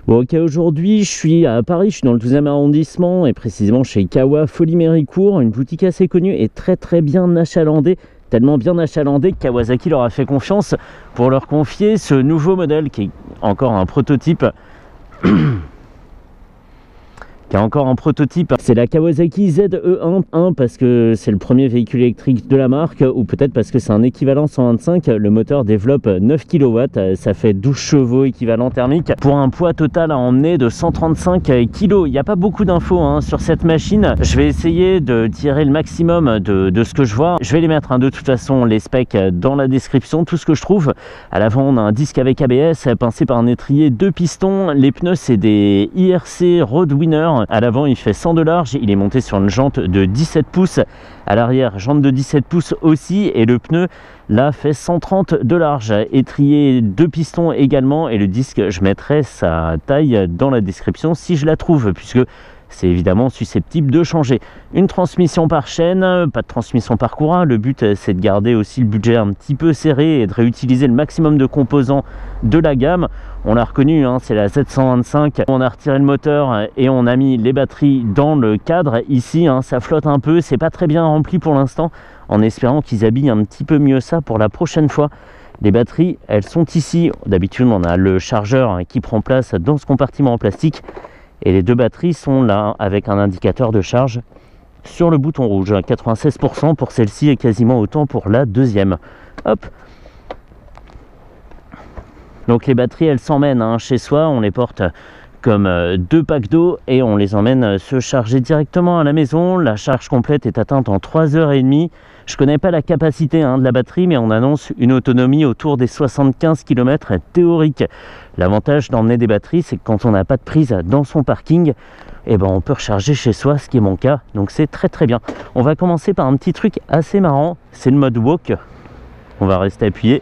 Bon, ok, aujourd'hui je suis à Paris, je suis dans le 12e arrondissement et précisément chez Kawa Folie Méricourt, une boutique assez connue et très bien achalandée, tellement bien achalandée que Kawasaki leur a fait confiance pour leur confier ce nouveau modèle qui est encore un prototype. C'est la Kawasaki ZE1 parce que c'est le premier véhicule électrique de la marque ou peut-être parce que c'est un équivalent 125. Le moteur développe 9 kW, ça fait 12 chevaux équivalent thermique pour un poids total à emmener de 135 kg. Il n'y a pas beaucoup d'infos sur cette machine. Je vais essayer de tirer le maximum de ce que je vois. Je vais les mettre de toute façon les specs dans la description, tout ce que je trouve. À l'avant on a un disque avec ABS pincé par un étrier 2 pistons. Les pneus c'est des IRC Roadwinner. À l'avant il fait 100 de large, il est monté sur une jante de 17 pouces, à l'arrière jante de 17 pouces aussi, et le pneu là fait 130 de large, étrier 2 pistons également, et le disque je mettrai sa taille dans la description si je la trouve, puisque c'est évidemment susceptible de changer. Une transmission par chaîne, pas de transmission par courant. Le but c'est de garder aussi le budget un petit peu serré et de réutiliser le maximum de composants de la gamme. On l'a reconnu, c'est la Z125. On a retiré le moteur et on a mis les batteries dans le cadre. Ici, ça flotte un peu, c'est pas très bien rempli pour l'instant, en espérant qu'ils habillent un petit peu mieux ça pour la prochaine fois. Les batteries, elles sont ici. D'habitude, on a le chargeur qui prend place dans ce compartiment en plastique. Et les deux batteries sont là avec un indicateur de charge sur le bouton rouge. 96% pour celle-ci et quasiment autant pour la deuxième. Hop. Donc les batteries elles s'emmènent chez soi, on les porte comme 2 packs d'eau et on les emmène se charger directement à la maison. La charge complète est atteinte en 3h30. Je connais pas la capacité de la batterie, mais on annonce une autonomie autour des 75 km théorique. L'avantage d'emmener des batteries, c'est que quand on n'a pas de prise dans son parking, on peut recharger chez soi, ce qui est mon cas, donc c'est très bien. On va commencer par un petit truc assez marrant, c'est le mode walk. On va rester appuyé.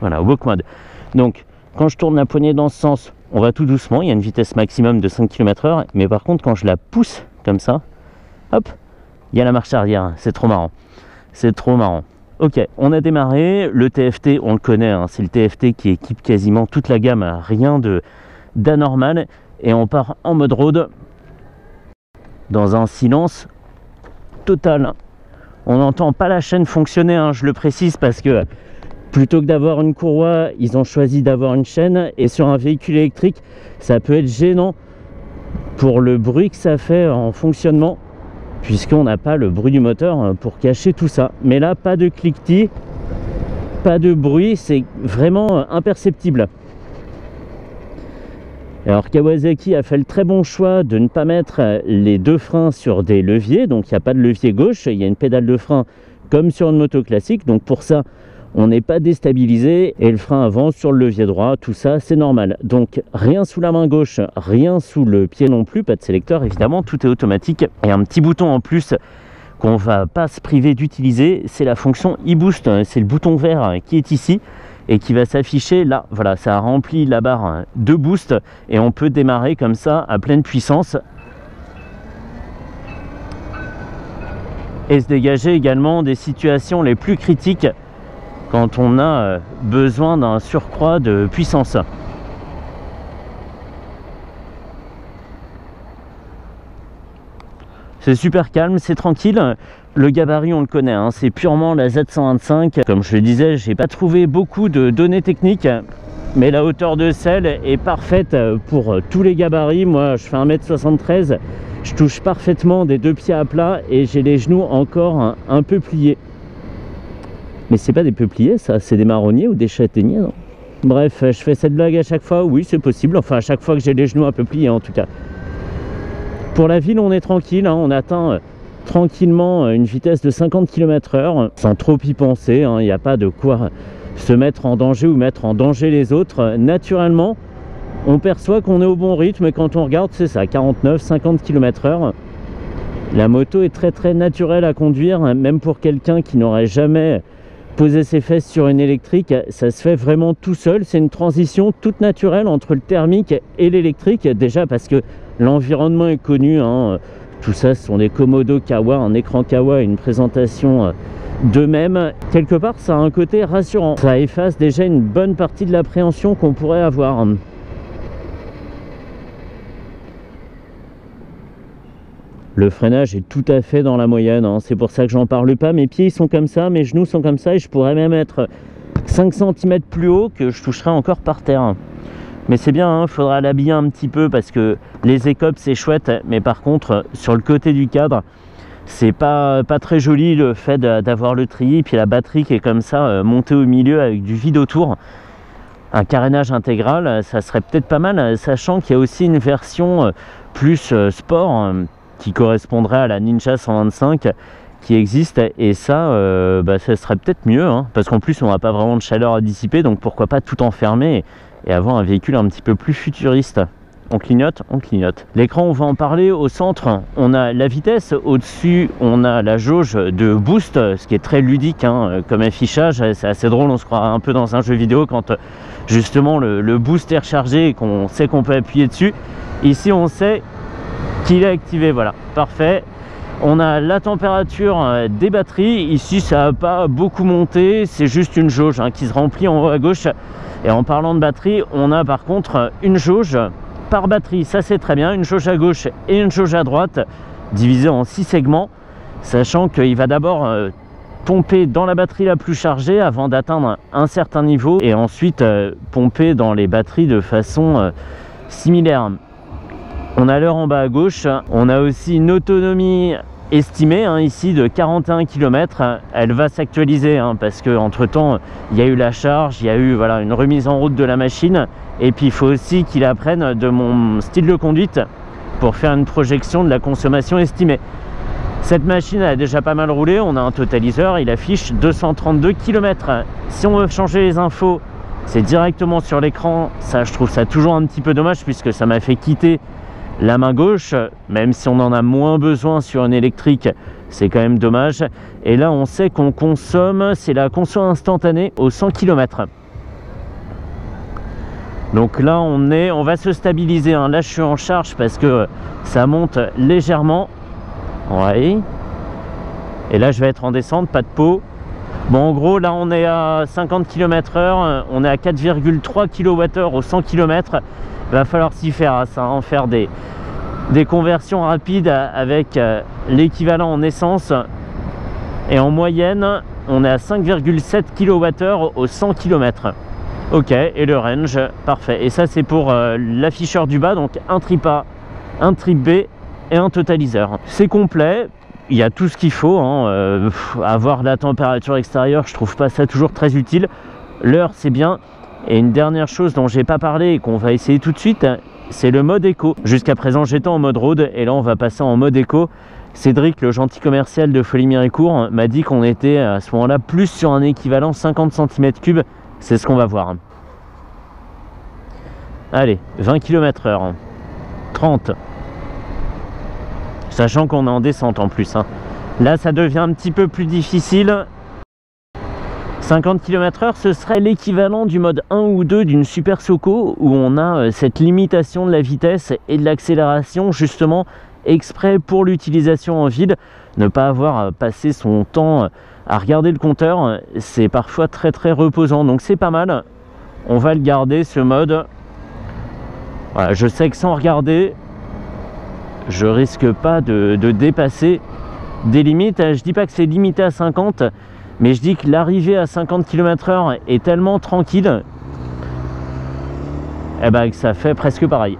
Voilà, walk mode. Donc, quand je tourne la poignée dans ce sens, on va tout doucement, il y a une vitesse maximum de 5 km/h, mais par contre, quand je la pousse comme ça, hop, il y a la marche arrière, c'est trop marrant. C'est trop marrant. Ok, on a démarré, le TFT, on le connaît, c'est le TFT qui équipe quasiment toute la gamme, rien d'anormal, et on part en mode road, dans un silence total. On n'entend pas la chaîne fonctionner, je le précise, parce que plutôt que d'avoir une courroie, ils ont choisi d'avoir une chaîne, et sur un véhicule électrique, ça peut être gênant pour le bruit que ça fait en fonctionnement, puisqu'on n'a pas le bruit du moteur pour cacher tout ça. Mais là, pas de cliquetis, pas de bruit, c'est vraiment imperceptible. Alors Kawasaki a fait le très bon choix de ne pas mettre les deux freins sur des leviers, donc il n'y a pas de levier gauche, il y a une pédale de frein comme sur une moto classique, donc pour ça on n'est pas déstabilisé, et le frein avant sur le levier droit, tout ça c'est normal. Donc rien sous la main gauche, rien sous le pied non plus, pas de sélecteur évidemment, tout est automatique. Et un petit bouton en plus qu'on va pas se priver d'utiliser, c'est la fonction e-boost, c'est le bouton vert qui est ici et qui va s'afficher là. Voilà, ça remplit la barre de boost et on peut démarrer comme ça à pleine puissance et se dégager également des situations les plus critiques quand on a besoin d'un surcroît de puissance. C'est super calme, c'est tranquille. Le gabarit on le connaît, c'est purement la Z125. Comme je le disais, j'ai pas trouvé beaucoup de données techniques, mais la hauteur de selle est parfaite pour tous les gabarits. Moi je fais 1m73, je touche parfaitement des deux pieds à plat et j'ai les genoux encore un peu pliés. Mais c'est pas des peupliers ça, c'est des marronniers ou des châtaigniers, non? Bref, je fais cette blague à chaque fois, oui c'est possible, enfin à chaque fois que j'ai les genoux un peu pliés en tout cas. Pour la ville on est tranquille, on atteint tranquillement une vitesse de 50 km/h sans trop y penser, il n'y a pas de quoi se mettre en danger ou mettre en danger les autres. Naturellement on perçoit qu'on est au bon rythme et quand on regarde c'est ça, 49-50 km/h. La moto est très naturelle à conduire, même pour quelqu'un qui n'aurait jamais posé ses fesses sur une électrique, ça se fait vraiment tout seul. C'est une transition toute naturelle entre le thermique et l'électrique, déjà parce que l'environnement est connu, Tout ça, ce sont des Komodo Kawa, un écran Kawa, une présentation d'eux-mêmes. Quelque part, ça a un côté rassurant. Ça efface déjà une bonne partie de l'appréhension qu'on pourrait avoir. Le freinage est tout à fait dans la moyenne, hein. C'est pour ça que j'en parle pas. Mes pieds ils sont comme ça, mes genoux sont comme ça et je pourrais même être 5 cm plus haut que je toucherai encore par terre. Mais c'est bien, hein, faudra l'habiller un petit peu parce que les écopes c'est chouette, mais par contre sur le côté du cadre c'est pas très joli le fait d'avoir le treillis puis la batterie qui est comme ça montée au milieu avec du vide autour. Un carénage intégral, ça serait peut-être pas mal, sachant qu'il y a aussi une version plus sport qui correspondrait à la Ninja 125 qui existe, et ça, ça serait peut-être mieux, hein, parce qu'en plus on n'a pas vraiment de chaleur à dissiper, donc pourquoi pas tout enfermer et avoir un véhicule un petit peu plus futuriste. On clignote, on clignote. L'écran, on va en parler. Au centre, on a la vitesse. Au-dessus, on a la jauge de boost, ce qui est très ludique hein, comme affichage. C'est assez drôle, on se croirait un peu dans un jeu vidéo quand justement le boost est rechargé et qu'on sait qu'on peut appuyer dessus. Ici, on sait qu'il est activé, voilà, parfait. On a la température des batteries. Ici, ça n'a pas beaucoup monté, c'est juste une jauge hein, qui se remplit en haut à gauche. Et en parlant de batterie, on a par contre une jauge par batterie, ça c'est très bien, une jauge à gauche et une jauge à droite, divisée en 6 segments, sachant qu'il va d'abord pomper dans la batterie la plus chargée avant d'atteindre un certain niveau, et ensuite pomper dans les batteries de façon similaire. On a l'heure en bas à gauche, on a aussi une autonomie estimée hein, ici de 41 km. Elle va s'actualiser hein, parce que entre temps il y a eu la charge, il y a eu voilà, une remise en route de la machine, et puis il faut aussi qu'il apprenne de mon style de conduite pour faire une projection de la consommation estimée. Cette machine a déjà pas mal roulé, on a un totaliseur, il affiche 232 km. Si on veut changer les infos, c'est directement sur l'écran. Ça, je trouve ça toujours un petit peu dommage puisque ça m'a fait quitter la main gauche, même si on en a moins besoin sur une électrique, c'est quand même dommage. Et là on sait qu'on consomme, c'est la conso instantanée au 100 km. Donc là on va se stabiliser hein. Là je suis en charge parce que ça monte légèrement, ouais. Et là je vais être en descente, pas de peau. Bon, en gros là on est à 50 km/h, on est à 4,3 kWh au 100 km. Il va falloir s'y faire à ça, hein, faire des conversions rapides avec l'équivalent en essence. Et en moyenne, on est à 5,7 kWh au 100 km. Ok, et le range, parfait. Et ça, c'est pour l'afficheur du bas, donc un trip A, un trip B et un totaliseur. C'est complet, il y a tout ce qu'il faut. Hein. Avoir la température extérieure, je trouve pas ça toujours très utile. L'heure, c'est bien. Et une dernière chose dont j'ai pas parlé et qu'on va essayer tout de suite, c'est le mode éco. Jusqu'à présent j'étais en mode road et là on va passer en mode éco. Cédric, le gentil commercial de Folie-Méricourt, m'a dit qu'on était à ce moment là plus sur un équivalent 50 cm3. C'est ce qu'on va voir. Allez, 20 km/h, 30, sachant qu'on est en descente en plus hein. Là ça devient un petit peu plus difficile. 50 km/h, ce serait l'équivalent du mode 1 ou 2 d'une Super Soco où on a cette limitation de la vitesse et de l'accélération justement exprès pour l'utilisation en ville. Ne pas avoir à passer son temps à regarder le compteur, c'est parfois très reposant, donc c'est pas mal. On va le garder ce mode. Voilà, je sais que sans regarder, je risque pas de dépasser des limites. Je dis pas que c'est limité à 50, mais je dis que l'arrivée à 50 km/h est tellement tranquille que ça fait presque pareil.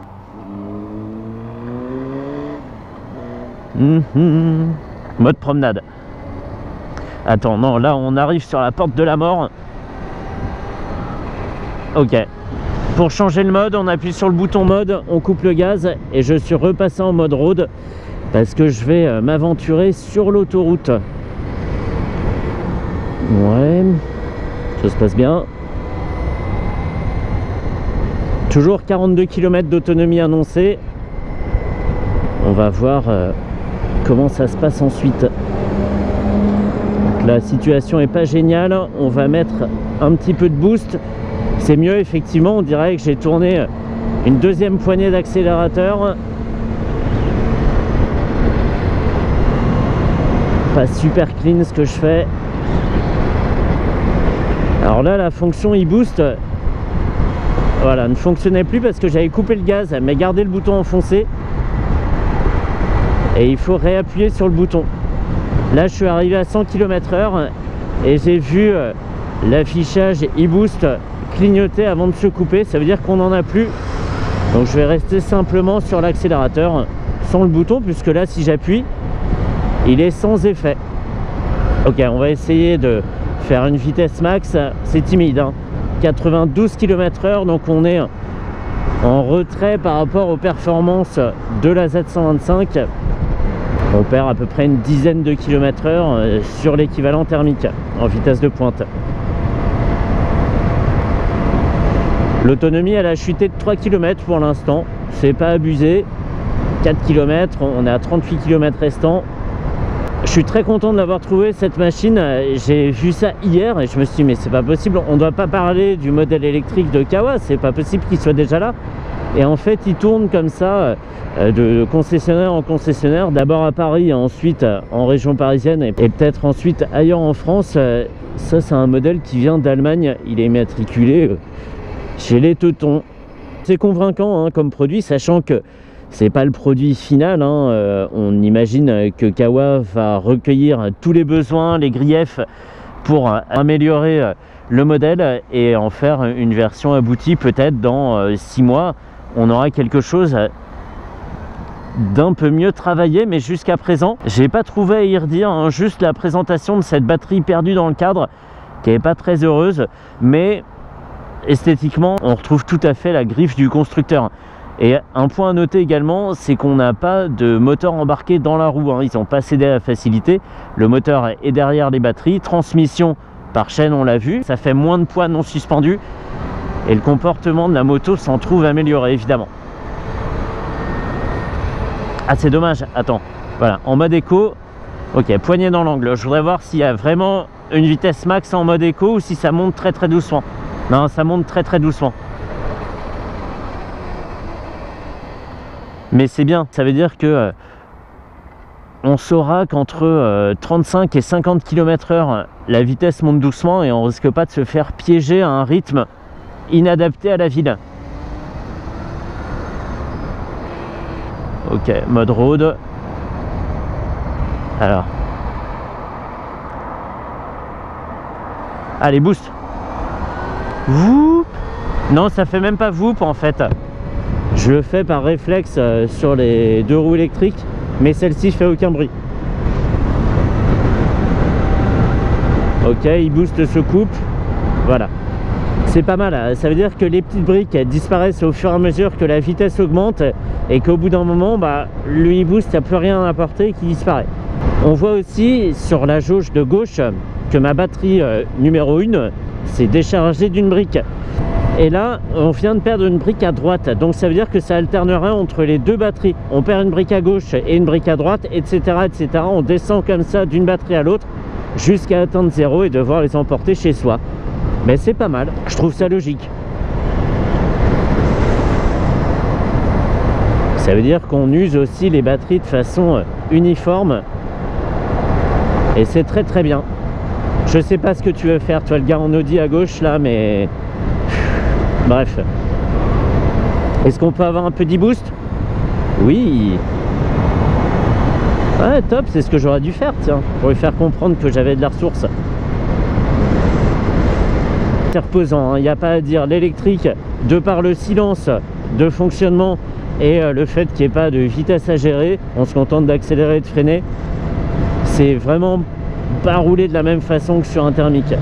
Mode promenade. Attends, non, là on arrive sur la porte de la mort. Ok. Pour changer le mode, on appuie sur le bouton mode, on coupe le gaz et je suis repassé en mode road parce que je vais m'aventurer sur l'autoroute. Ouais, ça se passe bien. Toujours 42 km d'autonomie annoncée. On va voir comment ça se passe ensuite. Donc, la situation est pas géniale. On va mettre un petit peu de boost. C'est mieux effectivement, on dirait que j'ai tourné une deuxième poignée d'accélérateur. Pas super clean ce que je fais. Alors là, la fonction e-boost, voilà, ne fonctionnait plus parce que j'avais coupé le gaz, mais gardé le bouton enfoncé. Et il faut réappuyer sur le bouton. Là, je suis arrivé à 100 km/h et j'ai vu l'affichage e-boost clignoter avant de se couper. Ça veut dire qu'on n'en a plus. Donc je vais rester simplement sur l'accélérateur sans le bouton, puisque là, si j'appuie, il est sans effet. Ok, on va essayer de faire une vitesse max. C'est timide, hein. 92 km/h, donc on est en retrait par rapport aux performances de la Z125. On perd à peu près une dizaine de km/h sur l'équivalent thermique en vitesse de pointe. L'autonomie, elle a chuté de 3 km pour l'instant, c'est pas abusé. 4 km, on est à 38 km restants. Je suis très content de l'avoir trouvé cette machine. J'ai vu ça hier et je me suis dit mais c'est pas possible, on doit pas parler du modèle électrique de Kawa, c'est pas possible qu'il soit déjà là. Et en fait il tourne comme ça de concessionnaire en concessionnaire, d'abord à Paris, ensuite en région parisienne et peut-être ensuite ailleurs en France. Ça c'est un modèle qui vient d'Allemagne, il est immatriculé chez les Teutons. C'est convaincant hein, comme produit, sachant que c'est pas le produit final, hein. On imagine que Kawa va recueillir tous les besoins, les griefs pour améliorer le modèle et en faire une version aboutie. Peut-être dans 6 mois, on aura quelque chose d'un peu mieux travaillé, mais jusqu'à présent, j'ai pas trouvé à y redire, hein. Juste la présentation de cette batterie perdue dans le cadre, qui n'est pas très heureuse, mais esthétiquement, on retrouve tout à fait la griffe du constructeur. Et un point à noter également, c'est qu'on n'a pas de moteur embarqué dans la roue, hein. Ils n'ont pas cédé à la facilité. Le moteur est derrière les batteries. Transmission par chaîne, on l'a vu. Ça fait moins de poids non suspendu. Et le comportement de la moto s'en trouve amélioré, évidemment. Ah, c'est dommage. Attends. Voilà, en mode éco. Ok, poignée dans l'angle. Je voudrais voir s'il y a vraiment une vitesse max en mode éco ou si ça monte très très doucement. Non, ça monte très très doucement. Mais c'est bien, ça veut dire que on saura qu'entre 35 et 50 km/h, la vitesse monte doucement et on risque pas de se faire piéger à un rythme inadapté à la ville. Ok, mode road. Alors. Allez, boost. Whoop. Non, ça fait même pas whoop en fait. Je le fais par réflexe sur les 2 roues électriques, mais celle-ci fait aucun bruit. Ok, e-boost se coupe. Voilà. C'est pas mal, ça veut dire que les petites briques disparaissent au fur et à mesure que la vitesse augmente et qu'au bout d'un moment, le e-boost n'a plus rien à apporter et qu'il disparaît. On voit aussi sur la jauge de gauche que ma batterie numéro 1 s'est déchargée d'une brique. Et là, on vient de perdre une brique à droite, donc ça veut dire que ça alternera entre les 2 batteries. On perd une brique à gauche et une brique à droite, etc. etc. On descend comme ça d'une batterie à l'autre jusqu'à atteindre 0 et devoir les emporter chez soi. Mais c'est pas mal, je trouve ça logique. Ça veut dire qu'on use aussi les batteries de façon uniforme. Et c'est très très bien. Je sais pas ce que tu veux faire, toi le gars en Audi à gauche là, mais... Bref. Est-ce qu'on peut avoir un peu d'e-boost? Oui. Ouais, top, c'est ce que j'aurais dû faire, tiens, pour lui faire comprendre que j'avais de la ressource. C'est reposant, il n'y a pas à dire. L'électrique, de par le silence de fonctionnement et le fait qu'il n'y ait pas de vitesse à gérer, on se contente d'accélérer et de freiner. C'est vraiment pas roulé de la même façon que sur un thermique.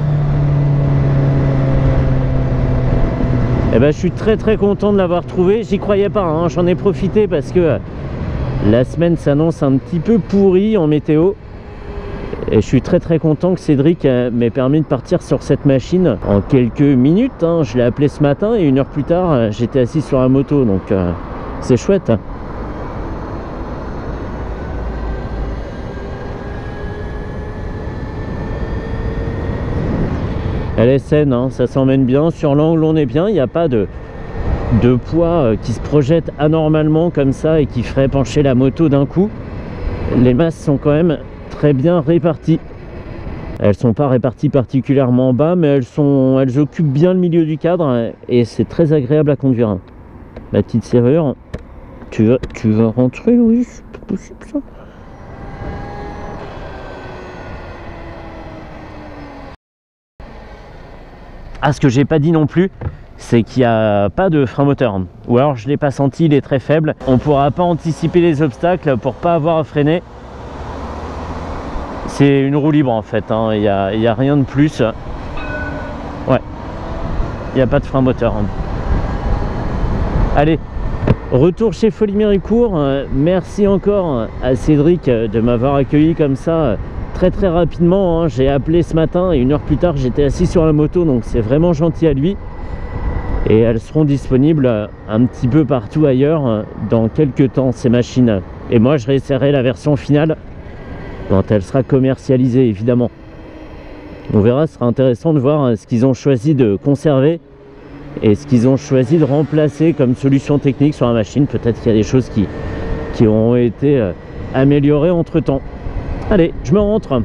Et ben, je suis très très content de l'avoir trouvé. J'y croyais pas, hein. J'en ai profité parce que la semaine s'annonce un petit peu pourrie en météo. Et je suis très très content que Cédric m'ait permis de partir sur cette machine en quelques minutes, hein. Je l'ai appelé ce matin et 1 heure plus tard, j'étais assis sur la moto. Donc c'est chouette. Elle est saine, hein, ça s'emmène bien. Sur l'angle, on est bien. Il n'y a pas de poids qui se projette anormalement comme ça et qui ferait pencher la moto d'un coup. Les masses sont quand même très bien réparties. Elles sont pas réparties particulièrement bas, mais elles occupent bien le milieu du cadre et c'est très agréable à conduire. La petite serrure, tu vas rentrer, oui, c'est pas possible ça. Ah, ce que j'ai pas dit non plus, c'est qu'il n'y a pas de frein moteur. Ou alors je l'ai pas senti, il est très faible. On pourra pas anticiper les obstacles pour pas avoir à freiner. C'est une roue libre en fait, hein. Il y a rien de plus. Ouais, il n'y a pas de frein moteur. Allez, retour chez Folie Méricourt. Merci encore à Cédric de m'avoir accueilli comme ça très rapidement. J'ai appelé ce matin et 1 heure plus tard j'étais assis sur la moto, donc c'est vraiment gentil à lui. Et elles seront disponibles un petit peu partout ailleurs dans quelques temps, ces machines. Et moi je réessayerai la version finale quand elle sera commercialisée, évidemment. On verra, ce sera intéressant de voir ce qu'ils ont choisi de conserver et ce qu'ils ont choisi de remplacer comme solution technique sur la machine. Peut-être qu'il y a des choses qui ont été améliorées entre temps. Allez, je me rentre.